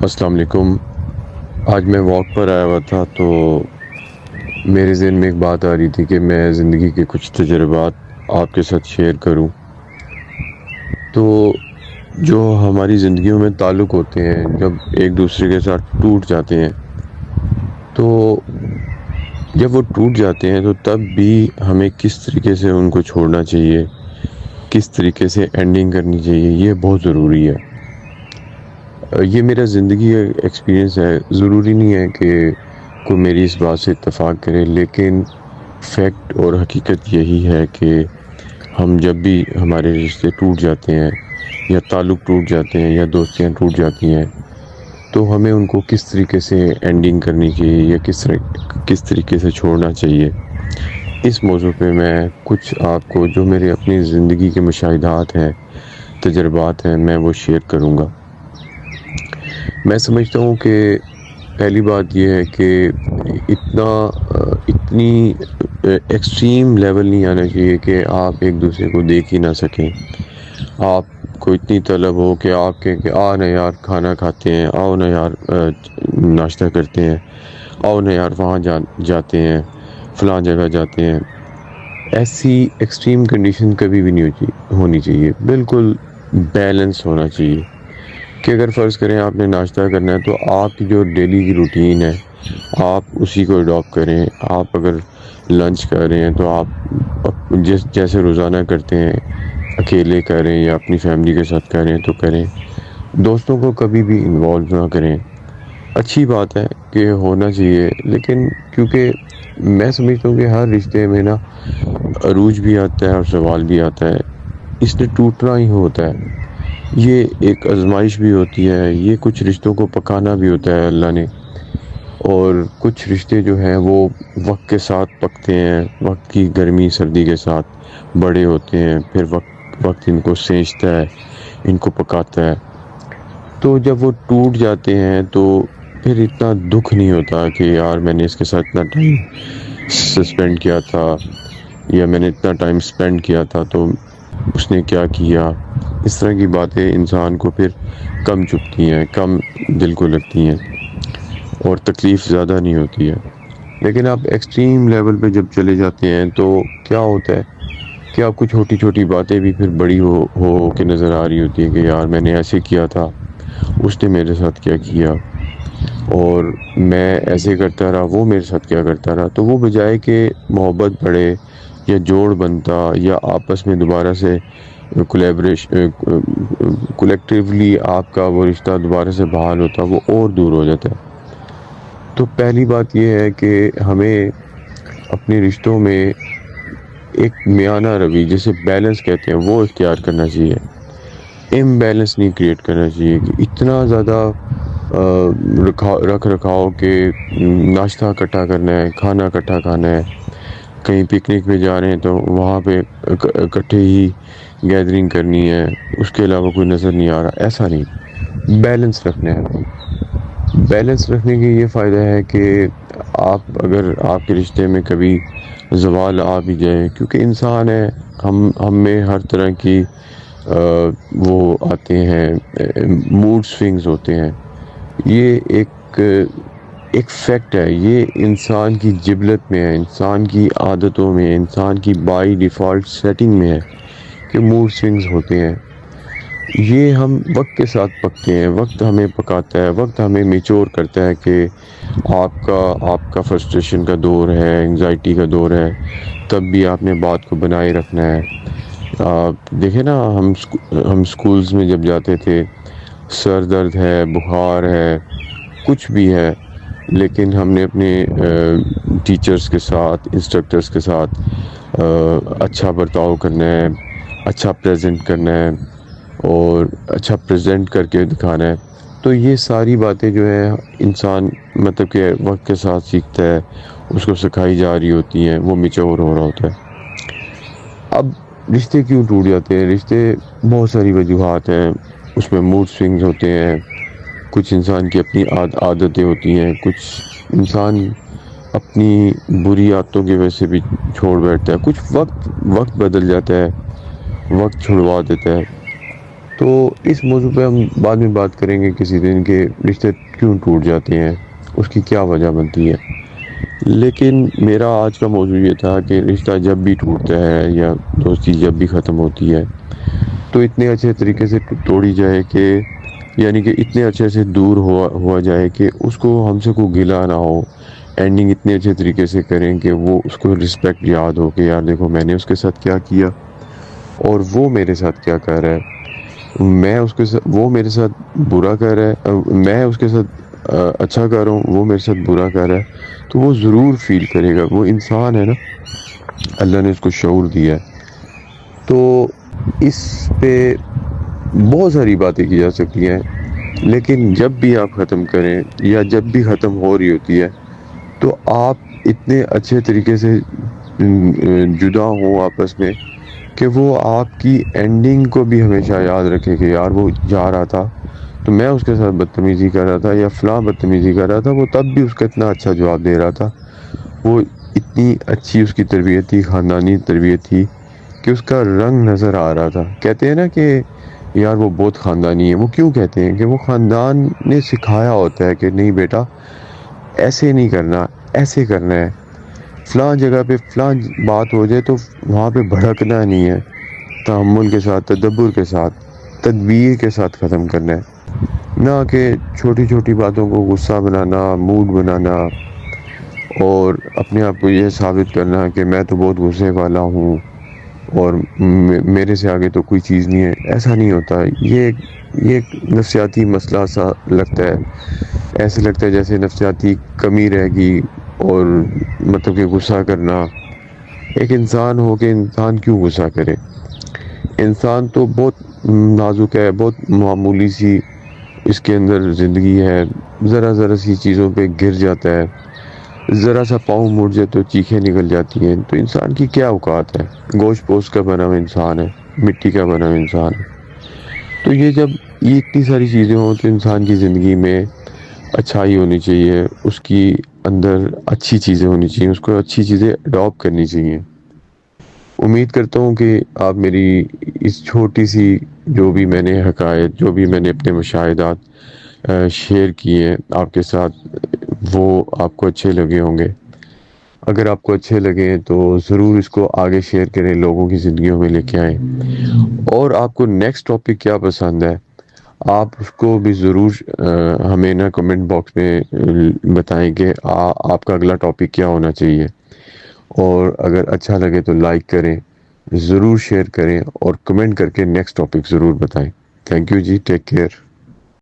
السلام علیکم۔ آج میں واک پر آیا ہوا تھا تو میرے ذہن میں ایک بات آ رہی تھی کہ میں زندگی کے کچھ تجربات آپ کے ساتھ شیئر کروں۔ تو جو ہماری زندگیوں میں تعلق ہوتے ہیں جب ایک دوسرے کے ساتھ ٹوٹ جاتے ہیں، تو جب وہ ٹوٹ جاتے ہیں تو تب بھی ہمیں کس طریقے سے ان کو چھوڑنا چاہیے، کس طریقے سے اینڈنگ کرنی چاہیے، یہ بہت ضروری ہے۔ یہ میرا زندگی ایکسپیرینس ہے، ضروری نہیں ہے کہ کوئی میری اس بات سے اتفاق کرے، لیکن فیکٹ اور حقیقت یہی ہے کہ ہم جب بھی ہمارے رشتے ٹوٹ جاتے ہیں یا تعلق ٹوٹ جاتے ہیں یا دوستیاں ٹوٹ جاتی ہیں، تو ہمیں ان کو کس طریقے سے اینڈنگ کرنی چاہیے یا کس طریقے سے چھوڑنا چاہیے۔ اس موضوع پہ میں کچھ آپ کو جو میرے اپنی زندگی کے مشاہدات ہیں، تجربات ہیں، میں وہ شیئر کروں گا۔ میں سمجھتا ہوں کہ پہلی بات یہ ہے کہ اتنی ایکسٹریم لیول نہیں آنا چاہیے کہ آپ ایک دوسرے کو دیکھ ہی نہ سکیں۔ آپ کو اتنی طلب ہو کہ آپ کہ آ نا یار کھانا کھاتے ہیں، آؤ نا یار ناشتہ کرتے ہیں، آؤ نا یار وہاں جاتے ہیں، فلاں جگہ جاتے ہیں۔ ایسی ایکسٹریم کنڈیشن کبھی بھی نہیں ہونی چاہیے، بالکل بیلنس ہونا چاہیے۔ کہ اگر فرض کریں آپ نے ناشتہ کرنا ہے تو آپ کی جو ڈیلی کی روٹین ہے آپ اسی کو اڈاپٹ کریں۔ آپ اگر لنچ کر رہے ہیں تو آپ جیسے روزانہ کرتے ہیں اکیلے کریں یا اپنی فیملی کے ساتھ کریں تو کریں، دوستوں کو کبھی بھی انوالو نہ کریں۔ اچھی بات ہے کہ ہونا چاہیے، لیکن کیونکہ میں سمجھتا ہوں کہ ہر رشتے میں نا عروج بھی آتا ہے اور زوال بھی آتا ہے، اس نے ٹوٹنا ہی ہوتا ہے۔ یہ ایک آزمائش بھی ہوتی ہے، یہ کچھ رشتوں کو پکانا بھی ہوتا ہے اللہ نے، اور کچھ رشتے جو ہیں وہ وقت کے ساتھ پکتے ہیں، وقت کی گرمی سردی کے ساتھ بڑے ہوتے ہیں، پھر وقت ان کو سینچتا ہے، ان کو پکاتا ہے۔ تو جب وہ ٹوٹ جاتے ہیں تو پھر اتنا دکھ نہیں ہوتا کہ یار میں نے اس کے ساتھ اتنا ٹائم سسپینڈ کیا تھا یا میں نے اتنا ٹائم سپینڈ کیا تھا تو اس نے کیا کیا۔ اس طرح کی باتیں انسان کو پھر کم چبھتی ہیں، کم دل کو لگتی ہیں اور تکلیف زیادہ نہیں ہوتی ہے۔ لیکن آپ ایکسٹریم لیول پہ جب چلے جاتے ہیں تو کیا ہوتا ہے کہ آپ کو چھوٹی چھوٹی باتیں بھی پھر بڑی ہو کے نظر آ رہی ہوتی ہیں کہ یار میں نے ایسے کیا تھا، اس نے میرے ساتھ کیا کیا، اور میں ایسے کرتا رہا، وہ میرے ساتھ کیا کرتا رہا۔ تو وہ بجائے کہ محبت بڑھے یا جوڑ بنتا یا آپس میں دوبارہ سے کولیکٹیولی آپ کا وہ رشتہ دوبارہ سے بحال ہوتا، وہ اور دور ہو جاتا ہے۔ تو پہلی بات یہ ہے کہ ہمیں اپنے رشتوں میں ایک میانہ روی جسے بیلنس کہتے ہیں وہ اختیار کرنا چاہیے۔ امبیلنس نہیں کریٹ کرنا چاہیے کہ اتنا زیادہ رکھ رکھاؤ کہ ناشتہ اکٹھا کرنا ہے، کھانا اکٹھا کھانا ہے، کہیں پکنک پہ جا رہے ہیں تو وہاں پہ اکٹھے ہی گیدرنگ کرنی ہے، اس کے علاوہ کوئی نظر نہیں آ رہا۔ ایسا نہیں، بیلنس رکھنا ہے۔ بیلنس رکھنے کے یہ فائدہ ہے کہ اگر آپ کے رشتے میں کبھی زوال آ بھی جائے، کیونکہ انسان ہے، ہم میں ہر طرح کی وہ آتے ہیں، موڈ سوئنگز ہوتے ہیں۔ یہ ایک فیکٹ ہے، یہ انسان کی جبلت میں ہے، انسان کی عادتوں میں، انسان کی بائی ڈیفالٹ سیٹنگ میں ہے کہ موڈ سوئنگز ہوتے ہیں۔ یہ ہم وقت کے ساتھ پکتے ہیں، وقت ہمیں پکاتا ہے، وقت ہمیں میچور کرتا ہے کہ آپ کا فرسٹریشن کا دور ہے، انگزائٹی کا دور ہے، تب بھی آپ نے بات کو بنائے رکھنا ہے۔ دیکھیں نا، ہم سکولز میں جب جاتے تھے، سر درد ہے، بخار ہے، کچھ بھی ہے، لیکن ہم نے اپنے ٹیچرز کے ساتھ، انسٹرکٹرز کے ساتھ اچھا برتاؤ کرنا ہے، اچھا پریزنٹ کرنا ہے اور اچھا پریزنٹ کر کے دکھانا ہے۔ تو یہ ساری باتیں جو ہے انسان مطلب کہ وقت کے ساتھ سیکھتا ہے، اس کو سکھائی جا رہی ہوتی ہیں، وہ میچور ہو رہا ہوتا ہے۔ اب رشتے کیوں ٹوٹ جاتے ہیں؟ رشتے بہت ساری وجوہات ہیں، اس میں موڈ سوئنگز ہوتے ہیں، کچھ انسان کی اپنی عادتیں ہوتی ہیں، کچھ انسان اپنی بری عادتوں کی وجہ سے بھی چھوڑ بیٹھتا ہے، کچھ وقت بدل جاتا ہے، وقت چھڑوا دیتا ہے۔ تو اس موضوع پہ ہم بعد میں بات کریں گے کسی دن کہ رشتے کیوں ٹوٹ جاتے ہیں، اس کی کیا وجہ بنتی ہے۔ لیکن میرا آج کا موضوع یہ تھا کہ رشتہ جب بھی ٹوٹتا ہے یا دوستی جب بھی ختم ہوتی ہے تو اتنے اچھے طریقے سے توڑی جائے کہ یعنی کہ اتنے اچھے سے دور ہوا جائے کہ اس کو ہم سے کوئی گلا نہ ہو، اینڈنگ اتنے اچھے طریقے سے کریں کہ وہ اس کو رسپیکٹ یاد ہو کہ یار دیکھو میں نے اس کے ساتھ کیا کیا اور وہ میرے ساتھ کیا کر رہا ہے، میں اس کے ساتھ، وہ میرے ساتھ برا کر رہا ہے، میں اس کے ساتھ اچھا کر رہا ہوں، وہ میرے ساتھ برا کر رہا ہے، تو وہ ضرور فیل کرے گا۔ وہ انسان ہے نا، اللہ نے اس کو شعور دیا ہے۔ تو اس پہ بہت ساری باتیں کی جا سکتی ہیں، لیکن جب بھی آپ ختم کریں یا جب بھی ختم ہو رہی ہوتی ہے تو آپ اتنے اچھے طریقے سے جدا ہوں آپس میں کہ وہ آپ کی اینڈنگ کو بھی ہمیشہ یاد رکھے کہ یار وہ جا رہا تھا تو میں اس کے ساتھ بدتمیزی کر رہا تھا یا فلاں بدتمیزی کر رہا تھا، وہ تب بھی اس کا اتنا اچھا جواب دے رہا تھا، وہ اتنی اچھی اس کی تربیت تھی، خاندانی تربیت تھی کہ اس کا رنگ نظر آ رہا تھا۔ کہتے ہیں نا کہ یار وہ بہت خاندانی ہے، وہ کیوں کہتے ہیں کہ وہ خاندان نے سکھایا ہوتا ہے کہ نہیں بیٹا ایسے نہیں کرنا، ایسے کرنا ہے، فلاں جگہ پہ فلاں بات ہو جائے تو وہاں پہ بھڑکنا نہیں ہے، تحمل کے ساتھ، تدبر کے ساتھ، تدبیر کے ساتھ ختم کرنا ہے، نہ کہ چھوٹی چھوٹی باتوں کو غصہ بنانا، موڈ بنانا اور اپنے آپ کو یہ ثابت کرنا کہ میں تو بہت غصے والا ہوں اور میرے سے آگے تو کوئی چیز نہیں ہے۔ ایسا نہیں ہوتا، یہ ایک نفسیاتی مسئلہ سا لگتا ہے، ایسے لگتا ہے جیسے نفسیاتی کمی رہ گئی، اور مطلب کہ غصہ کرنا، ایک انسان ہو کے انسان کیوں غصہ کرے؟ انسان تو بہت نازک ہے، بہت معمولی سی اس کے اندر زندگی ہے، ذرا ذرا سی چیزوں پہ گر جاتا ہے، ذرا سا پاؤں مڑ جائے تو چیخیں نکل جاتی ہیں، تو انسان کی کیا اوقات ہے؟ گوشت پوست کا بنا ہوا انسان ہے، مٹی کا بنا ہوا انسان ہے۔ تو یہ جب یہ اتنی ساری چیزیں ہوں تو انسان کی زندگی میں اچھائی ہونی چاہیے، اس کی اندر اچھی چیزیں ہونی چاہیے، اس کو اچھی چیزیں اڈاپٹ کرنی چاہیے۔ امید کرتا ہوں کہ آپ میری اس چھوٹی سی جو بھی میں نے حقائق، جو بھی میں نے اپنے مشاہدات شیئر کیے ہیں آپ کے ساتھ، وہ آپ کو اچھے لگے ہوں گے۔ اگر آپ کو اچھے لگیں تو ضرور اس کو آگے شیئر کریں، لوگوں کی زندگیوں میں لے کے آئیں۔ اور آپ کو نیکسٹ ٹاپک کیا پسند ہے آپ اس کو بھی ضرور ہمیں نا کمنٹ باکس میں بتائیں کہ آپ کا اگلا ٹاپک کیا ہونا چاہیے، اور اگر اچھا لگے تو لائک کریں، ضرور شیئر کریں اور کمنٹ کر کے نیکسٹ ٹاپک ضرور بتائیں۔ تھینک یو جی، ٹیک کیئر۔